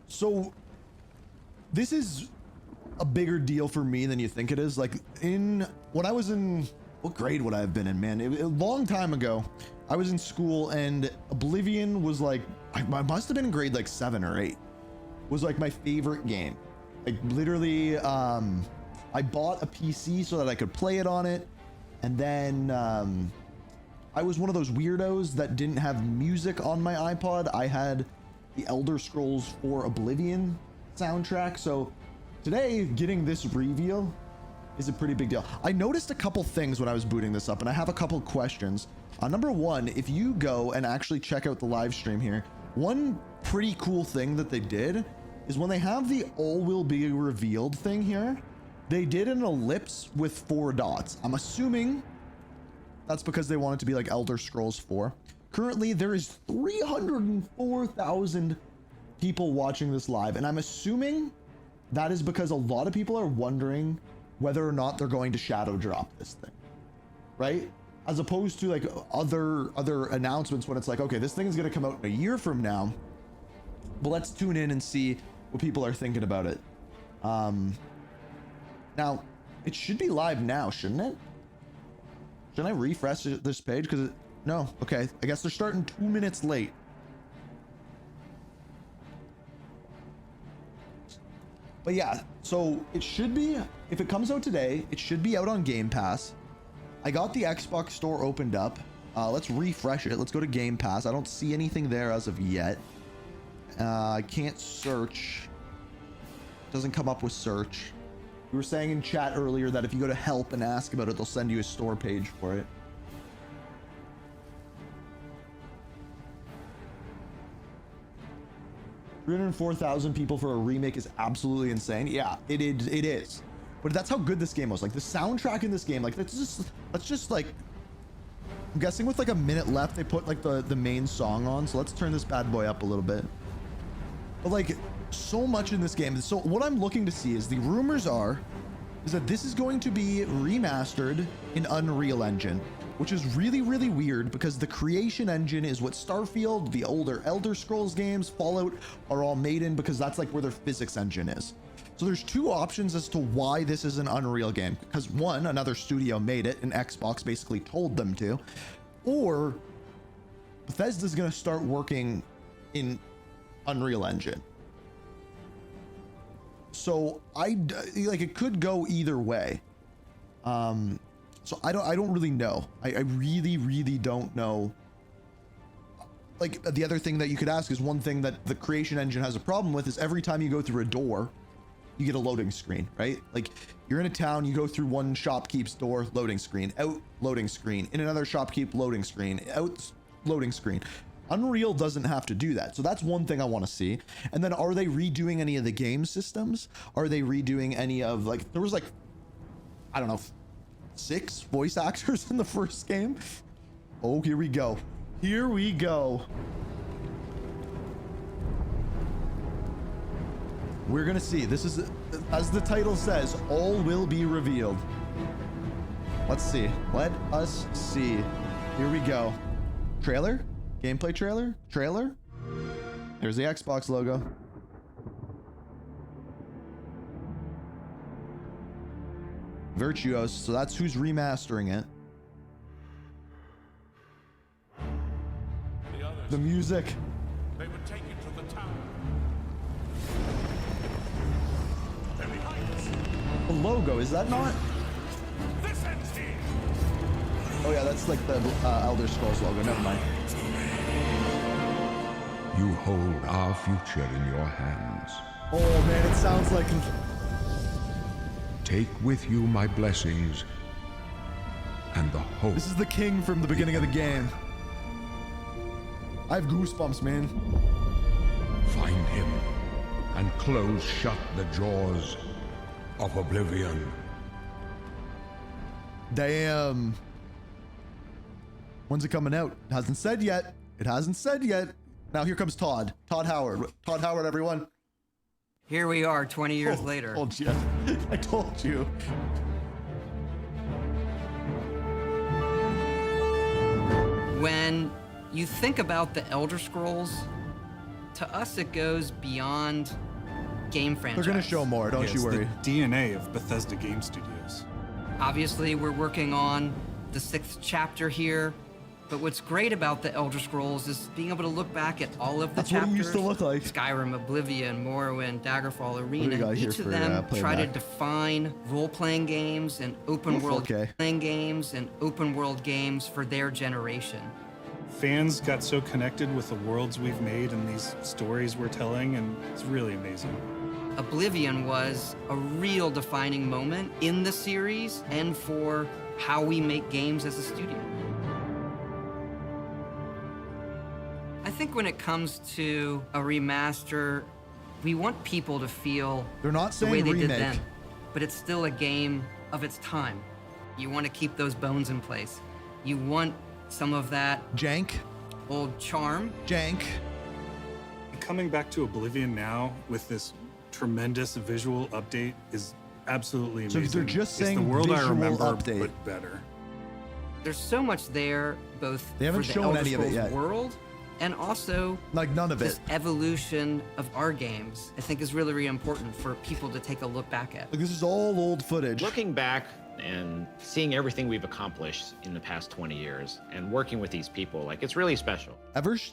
So this is a bigger deal for me than you think it is. Like when I was in, what grade would I have been in, man? A long time ago, I was in school and Oblivion was like, I must have been in grade like 7 or 8, was like my favorite game. Like literally, I bought a PC so that I could play it on it. And then I was one of those weirdos that didn't have music on my iPod. I had the Elder Scrolls 4 Oblivion soundtrack. So today, getting this reveal is a pretty big deal. I noticed a couple things when I was booting this up, and I have a couple questions. Number one, if you go and actually check out the live stream here, one pretty cool thing that they did is when they have the all will be revealed thing here, they did an ellipse with 4 dots. I'm assuming that's because they want it to be like Elder Scrolls 4. Currently, there is 304,000 people watching this live, and I'm assuming that is because a lot of people are wondering whether or not they're going to shadow drop this thing, right? As opposed to like other announcements when it's like, okay, this thing is going to come out in a year from now, but let's tune in and see what people are thinking about it. Now, it should be live now, shouldn't it? Shouldn't I refresh this page? Because no, okay, I guess they're starting 2 minutes late. But yeah, so it should be, if it comes out today, it should be out on Game Pass. I got the Xbox store opened up. Let's refresh it. Let's go to Game Pass. I don't see anything there as of yet. I can't search. Doesn't come up with search. We were saying in chat earlier that if you go to help and ask about it, they'll send you a store page for it. $304,000 people for a remake is absolutely insane. Yeah, it is. But that's how good this game was. Like the soundtrack in this game, like let's just like, I'm guessing with like a minute left, they put like the main song on. So let's turn this bad boy up a little bit. But like so much in this game. So what I'm looking to see is the rumors is that this is going to be remastered in Unreal Engine, which is really, really weird because the creation engine is what Starfield, the older Elder Scrolls games, Fallout are all made in, because that's like where their physics engine is. So there's 2 options as to why this is an Unreal game. Because one, another studio made it and Xbox basically told them to, or Bethesda's going to start working in Unreal Engine. So it could go either way. So I don't really know. I really don't know. Like the other thing that you could ask is, one thing that the creation engine has a problem with is every time you go through a door, you get a loading screen, right? Like you're in a town, you go through one shopkeep's door, loading screen, out, loading screen, in another shopkeep, loading screen, out, loading screen. Unreal doesn't have to do that. So that's one thing I want to see. And then are they redoing any of the game systems? Are they redoing any of, like, there was like, I don't know, 6 voice actors in the first game? Oh, here we go. Here we go. We're gonna see. This is, as the title says, all will be revealed. Let's see. Let us see. Here we go. Trailer? Gameplay trailer? Trailer? There's the Xbox logo. Virtuos, so that's who's remastering it. The music. They would take you to the tower. They're behind us. The logo, is that not? This ends here. Oh yeah, that's like the Elder Scrolls logo. Never mind. You hold our future in your hands. Oh man, it sounds like... Take with you my blessings and the hope. This is the king from the beginning of the game. I have goosebumps, man. Find him and close shut the jaws of Oblivion. Damn. When's it coming out? It hasn't said yet. It hasn't said yet. Now here comes Todd. Todd Howard. Todd Howard, everyone. Here we are 20 years later. I told you. I told you. When you think about the Elder Scrolls, to us, it goes beyond game franchise. They're gonna show more, don't you worry. It's the DNA of Bethesda Game Studios. Obviously, we're working on the 6th chapter here, but what's great about the Elder Scrolls is being able to look back at all of the That's what chapters. it used to look like. Skyrim, Oblivion, Morrowind, Daggerfall, do we Arena. got here Each of for, them playing try to back? define role-playing games and open-world okay. playing games and open-world games for their generation. Fans got so connected with the worlds we've made and these stories we're telling, and it's really amazing. Oblivion was a real defining moment in the series and for how we make games as a studio. I think when it comes to a remaster, we want people to feel They're not the way saying they did remake. then, but it's still a game of its time. You want to keep those bones in place. You want some of that Jank. old charm. Jank. Coming back to Oblivion now with this tremendous visual update is absolutely So amazing. they're just it's saying the world I visual remember, update. but better. There's so much there, both They haven't for the shown Elder any of it Scrolls yet. world and also Like none of this it. evolution of our games. I think is really, really important for people to take a look back at. Like this is all old footage. Looking back and seeing everything we've accomplished in the past 20 years and working with these people, like, it's really special.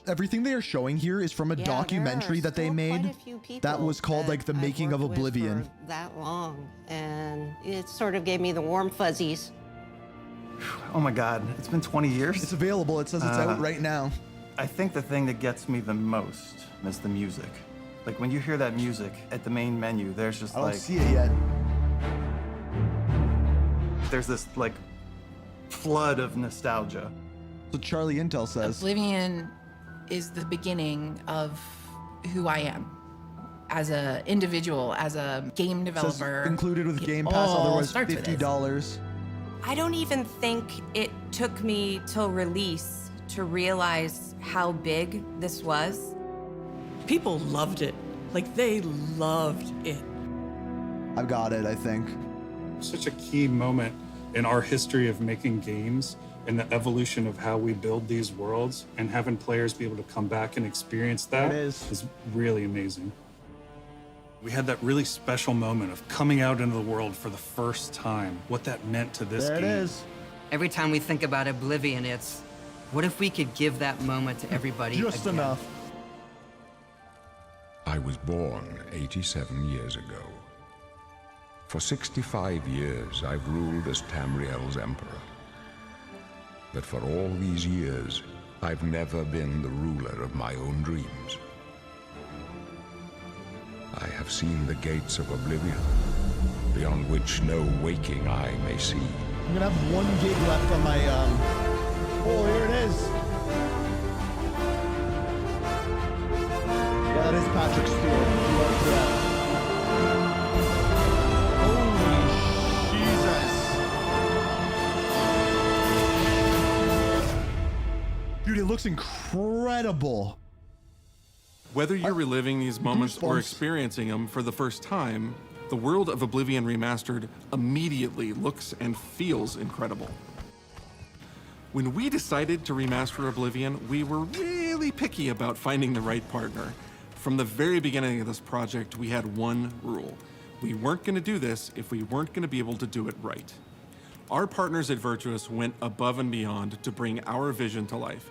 Everything they are showing here is from a Yeah, documentary there are that they still quite made a few people that was called that like the I've making of worked with Oblivion. for that long, and it sort of gave me the warm fuzzies. Oh my God, it's been 20 years. It's available. It says it's out right now. I think the thing that gets me the most is the music. Like when you hear that music at the main menu, there's just I don't like, see it yet. there's this like flood of nostalgia. So Charlie Intel says. Oblivion is the beginning of who I am as an individual, as a game Says developer. included with It Game Pass, all otherwise starts with this. $50. I don't even think it took me till release to realize how big this was. People loved it. Like, they loved it. I've got it, I think. Such a key moment in our history of making games and the evolution of how we build these worlds, and having players be able to come back and experience that It is. really amazing. We had that really special moment of coming out into the world for the first time, what that meant to this There it game. is. Every time we think about Oblivion, it's what if we could give that moment to everybody Just again? enough. I was born 87 years ago. For 65 years, I've ruled as Tamriel's emperor. But for all these years, I've never been the ruler of my own dreams. I have seen the gates of Oblivion, beyond which no waking eye may see. I'm gonna have 1 gig left on my Oh, here it is. Yeah, that is Patrick Stewart. Love that. Holy Jesus. Dude, it looks incredible. Whether you're reliving these moments or Goosebumps. experiencing them for the first time, the world of Oblivion Remastered immediately looks and feels incredible. When we decided to remaster Oblivion, we were really picky about finding the right partner. From the very beginning of this project, we had one rule. We weren't going to do this if we weren't going to be able to do it right. Our partners at Virtuous went above and beyond to bring our vision to life.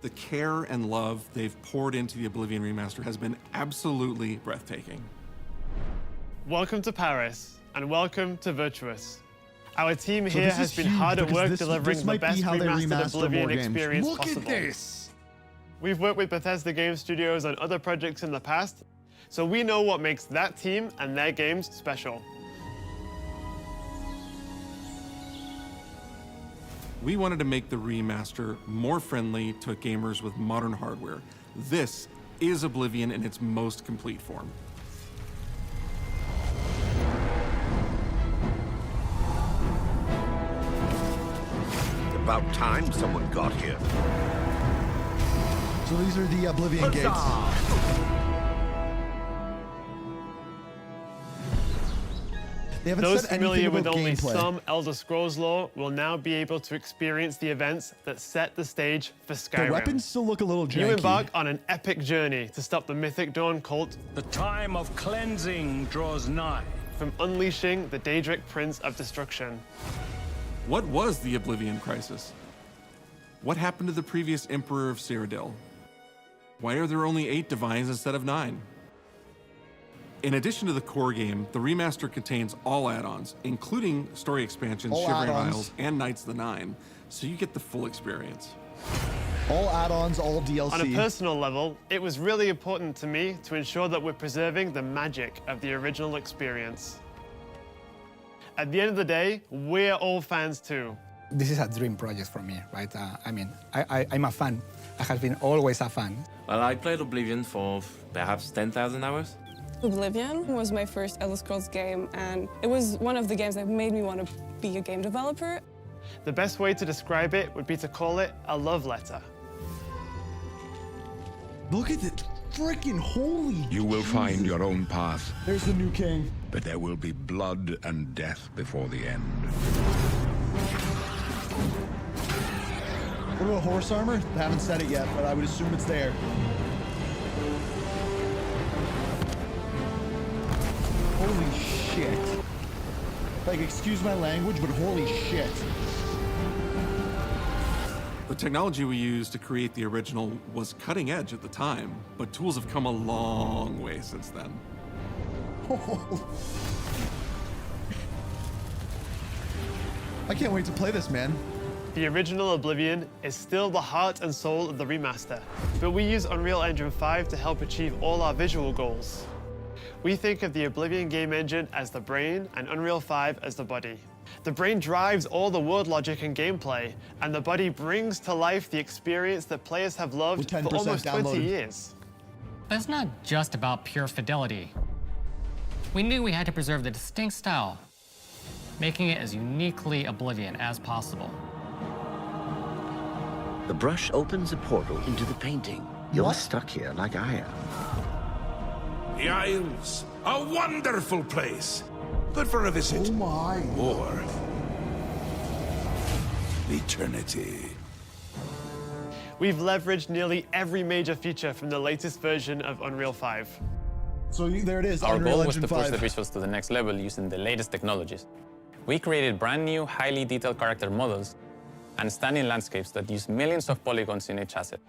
The care and love they've poured into the Oblivion Remaster has been absolutely breathtaking. Welcome to Paris, and welcome to Virtuous. Our team So here this has is been huge hard at because work this delivering the might be best how they remastered remaster Oblivion more games. experience Look possible. at this. We've worked with Bethesda Game Studios on other projects in the past, so we know what makes that team and their games special. We wanted to make the remaster more friendly to gamers with modern hardware. This is Oblivion in its most complete form. About time someone got here. So these are the Oblivion gates. They haven't Those said familiar anything with about only gameplay. some Elder Scrolls lore will now be able to experience the events that set the stage for Skyrim. The weapons still look a little janky. You embark on an epic journey to stop the Mythic Dawn cult. The time of cleansing draws nigh. From unleashing the Daedric Prince of Destruction. What was the Oblivion Crisis? What happened to the previous Emperor of Cyrodiil? Why are there only 8 divines instead of 9? In addition to the core game, the remaster contains all add-ons, including story expansions, All Shivering add-ons. Isles, and Knights of the Nine, so you get the full experience. All add-ons, all DLC. On a personal level, it was really important to me to ensure that we're preserving the magic of the original experience. At the end of the day, we're all fans too. This is a dream project for me, right? I'm a fan. I have been always a fan. Well, I played Oblivion for perhaps 10,000 hours. Oblivion was my first Elder Scrolls game, and it was one of the games that made me want to be a game developer. The best way to describe it would be to call it a love letter. Look at it. Freaking holy You will Jesus. find your own path, There's the new king. but there will be blood and death before the end. What about horse armor? I haven't said it yet, but I would assume it's there. Holy shit. Like, excuse my language, but holy shit. The technology we used to create the original was cutting edge at the time, but tools have come a long way since then. I can't wait to play this, man. The original Oblivion is still the heart and soul of the remaster, but we use Unreal Engine 5 to help achieve all our visual goals. We think of the Oblivion game engine as the brain and Unreal 5 as the body. The brain drives all the word logic and gameplay, and the body brings to life the experience that players have loved for almost 20 years. But it's not just about pure fidelity. We knew we had to preserve the distinct style, making it as uniquely Oblivion as possible. The brush opens a portal into the painting. You're stuck here like I am. The Isles, a wonderful place. Good for a visit. Oh my. Or eternity. We've leveraged nearly every major feature from the latest version of Unreal 5. So there it is, Our Unreal goal was Engine to push 5. the visuals to the next level using the latest technologies. We created brand new, highly detailed character models and stunning landscapes that use millions of polygons in each asset,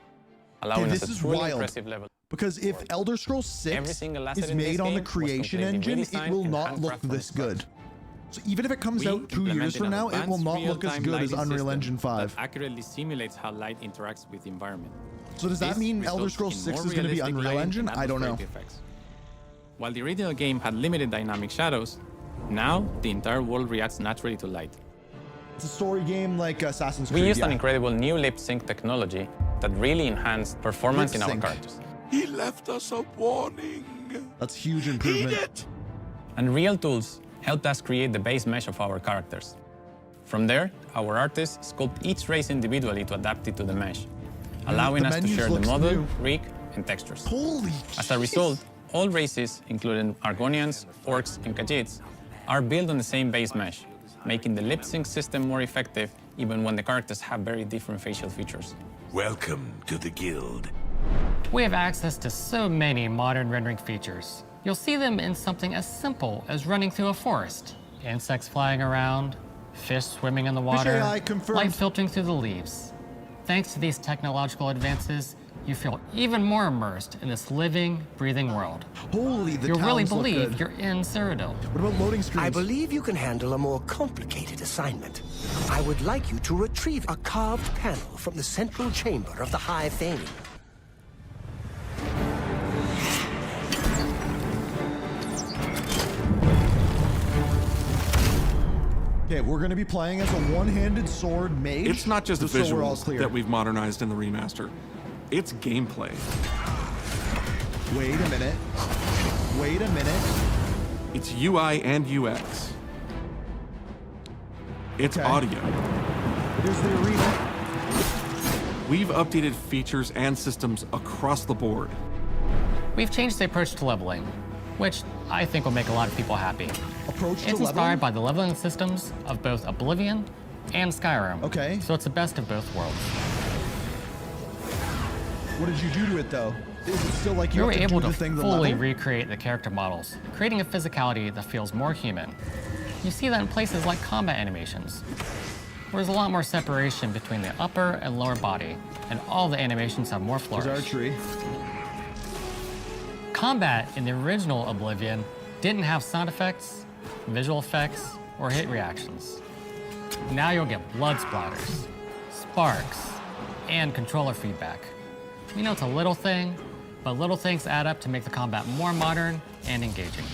allowing this us a is truly wild. impressive level. Because if Elder Scrolls 6 Every single asset is in this made on the game was creation completely engine, it redesigned will and not look handcrafted from this scratch. good. So even if it comes We out 2 years implemented from an now, it will advanced not look as real-time good as lighting Unreal system Engine 5. that accurately simulates how light interacts with the environment. So does that This mean Elder results Scrolls in 6 more is going to be realistic Unreal lighting Engine? and I don't know. atmospheric effects. While the original game had limited dynamic shadows, now the entire world reacts naturally to light. It's a story game like Assassin's Creed. We used yeah. an incredible new lip sync technology that really enhanced performance in our Lip-sync. characters. He left us a warning. That's huge improvement. And real tools helped us create the base mesh of our characters. From there, our artists sculpt each race individually to adapt it to the mesh, allowing The us to menus share the looks model, new. rig, and textures. Holy As a result, all races, including Argonians, Orcs, and Khajiits, are built on the same base mesh, making the lip sync system more effective even when the characters have very different facial features. Welcome to the Guild. We have access to so many modern rendering features. You'll see them in something as simple as running through a forest. Insects flying around, fish swimming in the water, AI confirmed. light filtering through the leaves. Thanks to these technological advances, you feel even more immersed in this living, breathing world. Holy, the You really towns look believe good. you're in Cyrodiil. What about loading screens? I believe you can handle a more complicated assignment. I would like you to retrieve a carved panel from the central chamber of the High Fane. Okay, we're going to be playing as a one-handed sword mage. It's not just so we're all visuals clear. that we've modernized in the remaster. It's gameplay. Wait a minute. Wait a minute. It's UI and UX. It's Okay. audio. Here's the arena. We've updated features and systems across the board. We've changed the approach to leveling. which I think will make a lot of people happy. Approach to It's leveling? inspired by the leveling systems of both Oblivion and Skyrim. Okay. So it's the best of both worlds. What did you do to it though? Is it still like You you were have able do to the thing to fully level? recreate the character models, creating a physicality that feels more human. You see that in places like combat animations, where there's a lot more separation between the upper and lower body, and all the animations have more flourish. There's archery. Combat in the original Oblivion didn't have sound effects, visual effects, or hit reactions. Now you'll get blood splatters, sparks, and controller feedback. You know, it's a little thing, but little things add up to make the combat more modern and engaging.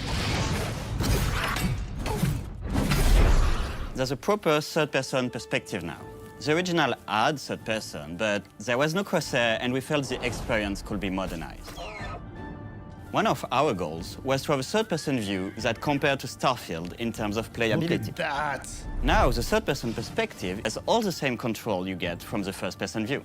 There's a proper third-person perspective now. The original had third-person, but there was no crosshair, and we felt the experience could be modernized. One of our goals was to have a third-person view that compared to Starfield in terms of playability. Look at that! Now, the third-person perspective has all the same control you get from the first-person view.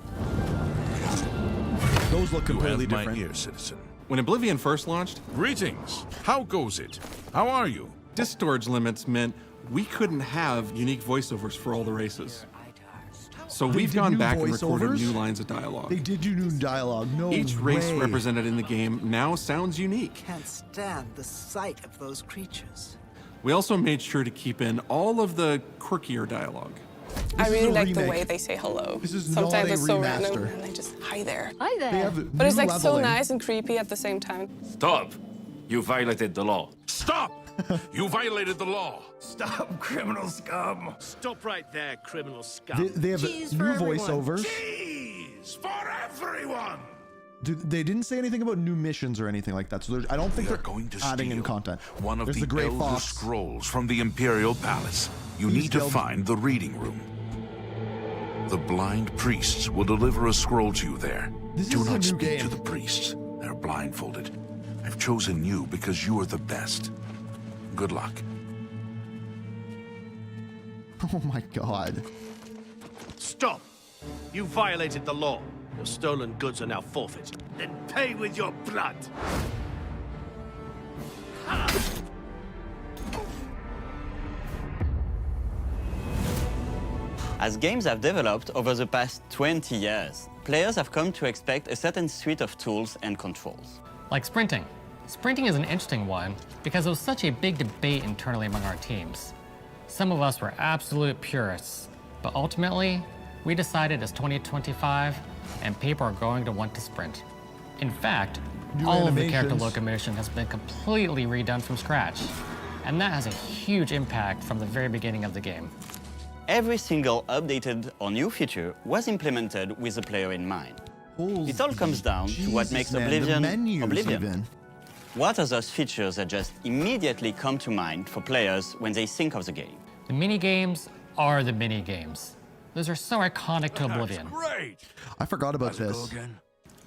Those look completely You have different. my ear, citizen. When Oblivion first launched, Greetings. How goes it? How are you? disk storage limits meant we couldn't have unique voiceovers for all the races. So They we've did gone new back and recorded voiceovers? new lines of dialogue. They did new dialogue. No Each race way. represented in the game now sounds unique. Can't stand the sight of those creatures. We also made sure to keep in all of the quirkier dialogue. I really a like the remake. way they say hello. This is Sometimes not a it's so random, remaster. and they just hi there. Hi there. They have But it's new like so leveling. nice and creepy at the same time. Stop! You violated the law. Stop! You violated the law. Stop, criminal scum! Stop right there, criminal scum. They have Cheese new for everyone. voiceovers. Cheese for everyone. They didn't say anything about new missions or anything like that. So I don't think They're they're going to adding in steal content. one of There's the Grey Elder Fox. Scrolls from the Imperial Palace. You These need to guild- find the reading room. The blind priests will deliver a scroll to you there. This Do is a not new speak game. to the priests. They're blindfolded. I've chosen you because you are the best. Good luck. Oh my god. Stop! You violated the law. Your stolen goods are now forfeit. Then pay with your blood. As games have developed over the past 20 years, players have come to expect a certain suite of tools and controls. Like sprinting. Sprinting is an interesting one because there was such a big debate internally among our teams. Some of us were absolute purists, but ultimately, we decided it's 2025 and people are going to want to sprint. In fact, New all of the character animations. locomotion has been completely redone from scratch, and that has a huge impact from the very beginning of the game. Every single updated or new feature was implemented with the player in mind. It all comes down to what Jesus, makes man, the Oblivion menus Oblivion. even. What are those features that just immediately come to mind for players when they think of the game? The mini games are the mini games. Those are so iconic to Oblivion. Great. I forgot about this.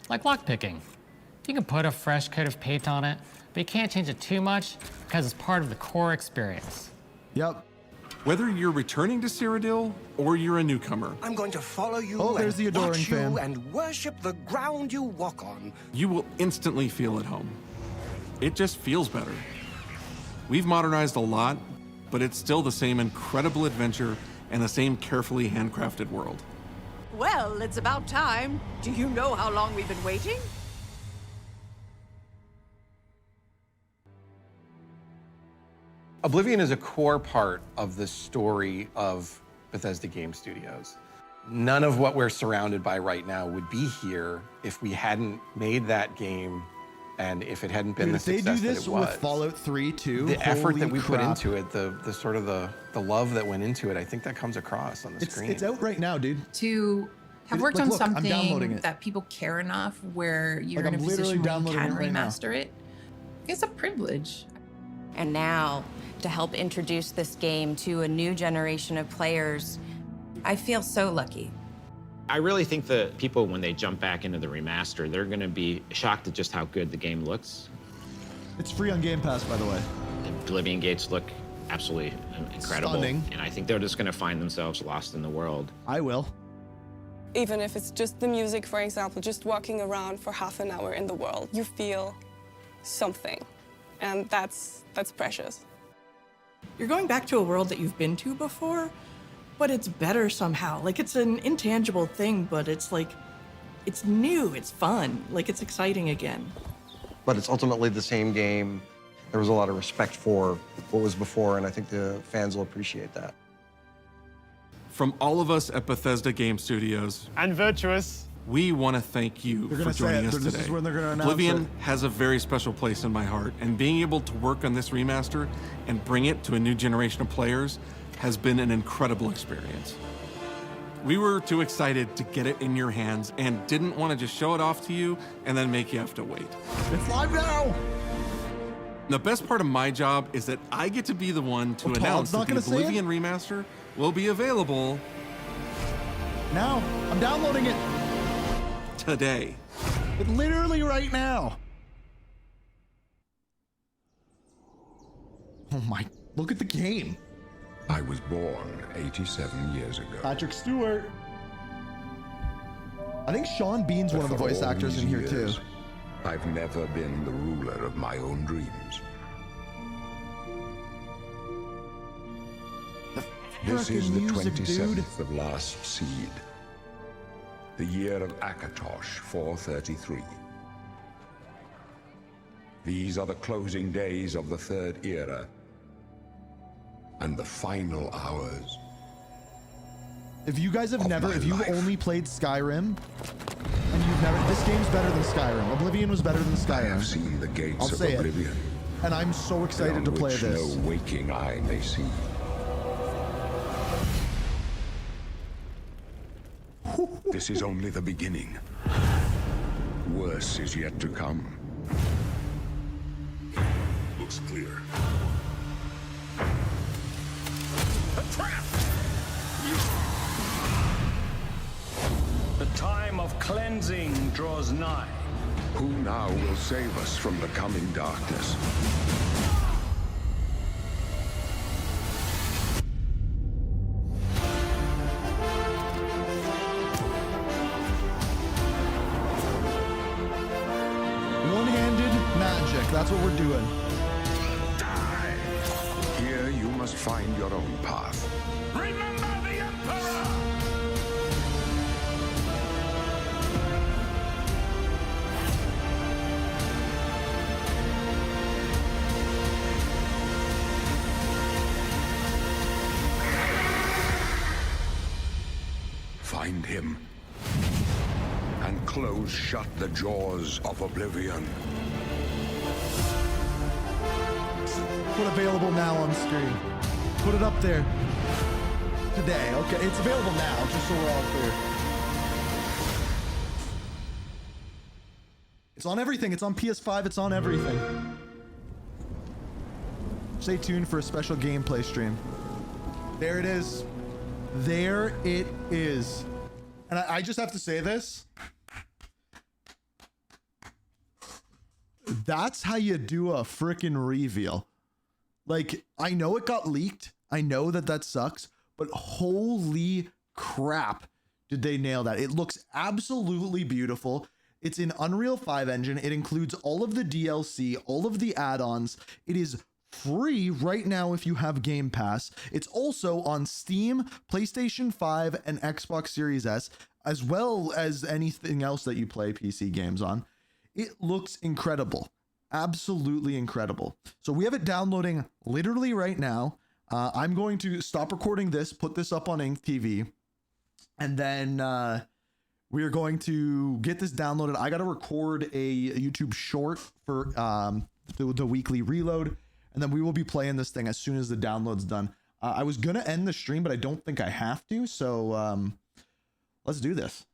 Like lockpicking. You can put a fresh coat of paint on it, but you can't change it too much because it's part of the core experience. Yep. Whether you're returning to Cyrodiil or you're a newcomer, I'm going to follow you Oh, there's and the adoring watch fan. you and worship the ground you walk on. you will instantly feel at home. It just feels better. We've modernized a lot, but it's still the same incredible adventure and the same carefully handcrafted world. Well, it's about time. Do you know how long we've been waiting? Oblivion is a core part of the story of Bethesda Game Studios. None of what we're surrounded by right now would be here if we hadn't made that game and if it hadn't been Dude, the if they do success that this it was. with Fallout 3 too, The effort that holy we put crap. into it, the sort of the love that went into it, I think that comes across on the screen. It's out right now, dude. To have It- worked like, on look, I'm downloading something it. that people care enough where you're Like, in a I'm literally position where you downloading can it right now. remaster it, it's a privilege. And now, to help introduce this game to a new generation of players, I feel so lucky. I really think that people, when they jump back into the remaster, they're going to be shocked at just how good the game looks. It's free on Game Pass, by the way. The Oblivion gates look absolutely incredible. Stunning. And I think they're just going to find themselves lost in the world. I will. Even if it's just the music, for example, just walking around for half an hour in the world, you feel something. and that's precious. You're going back to a world that you've been to before, but it's better somehow. Like, it's an intangible thing, but it's like, it's new, it's fun, like it's exciting again. But it's ultimately the same game. There was a lot of respect for what was before, and I think the fans will appreciate that. From all of us at Bethesda Game Studios and Virtuous, we want to thank you for joining us today. This is when they're gonna announce Oblivion it. has a very special place in my heart, and being able to work on this remaster and bring it to a new generation of players has been an incredible experience. We were too excited to get it in your hands and didn't want to just show it off to you and then make you have to wait. It's live now! The best part of my job is that I get to be the one to announce that the Oblivion Remaster will be available now. I'm downloading it today. Literally right now. Oh my, look at the game. I was born 87 years ago. Patrick Stewart. I think Sean Bean's one of the voice actors in here too. I've never been the ruler of my own dreams. This is the 27th of Last Seed, the year of Akatosh 433. These are the closing days of the Third Era and the final hours. If you guys have never, if you've only played Skyrim, and you've never, this game's better than Skyrim. Oblivion was better than Skyrim. I have seen the gates I'll of say Oblivion. And I'm so excited to play which this. no waking eye may see. This is only the beginning. Worse is yet to come. Looks clear. A trap! The time of cleansing draws nigh. Who now will save us from the coming darkness? One-handed magic, that's what we're doing. Here you must find your own path. Remember the Emperor! Find him. And close shut the jaws of Oblivion. Put available now on screen. Put it up there. Today, okay. It's available now, just so we're all clear. It's on everything. It's on PS5. It's on everything. Stay tuned for a special gameplay stream. There it is. There it is. And I just have to say this. That's how you do a freaking reveal. Like, I know it got leaked. I know that sucks, but holy crap, did they nail that. It looks absolutely beautiful. It's in Unreal 5 engine. It includes all of the DLC, all of the add-ons. It is free right now if you have Game Pass. It's also on Steam, PlayStation 5, and Xbox Series S, as well as anything else that you play PC games on. It looks incredible. Absolutely incredible. So we have it downloading literally right now. I'm going to stop recording this, put this up on Ink TV, and then we are going to get this downloaded. I got to record a YouTube short for the weekly reload, and then we will be playing this thing as soon as the download's done. I was going to end the stream, but I don't think I have to. So let's do this.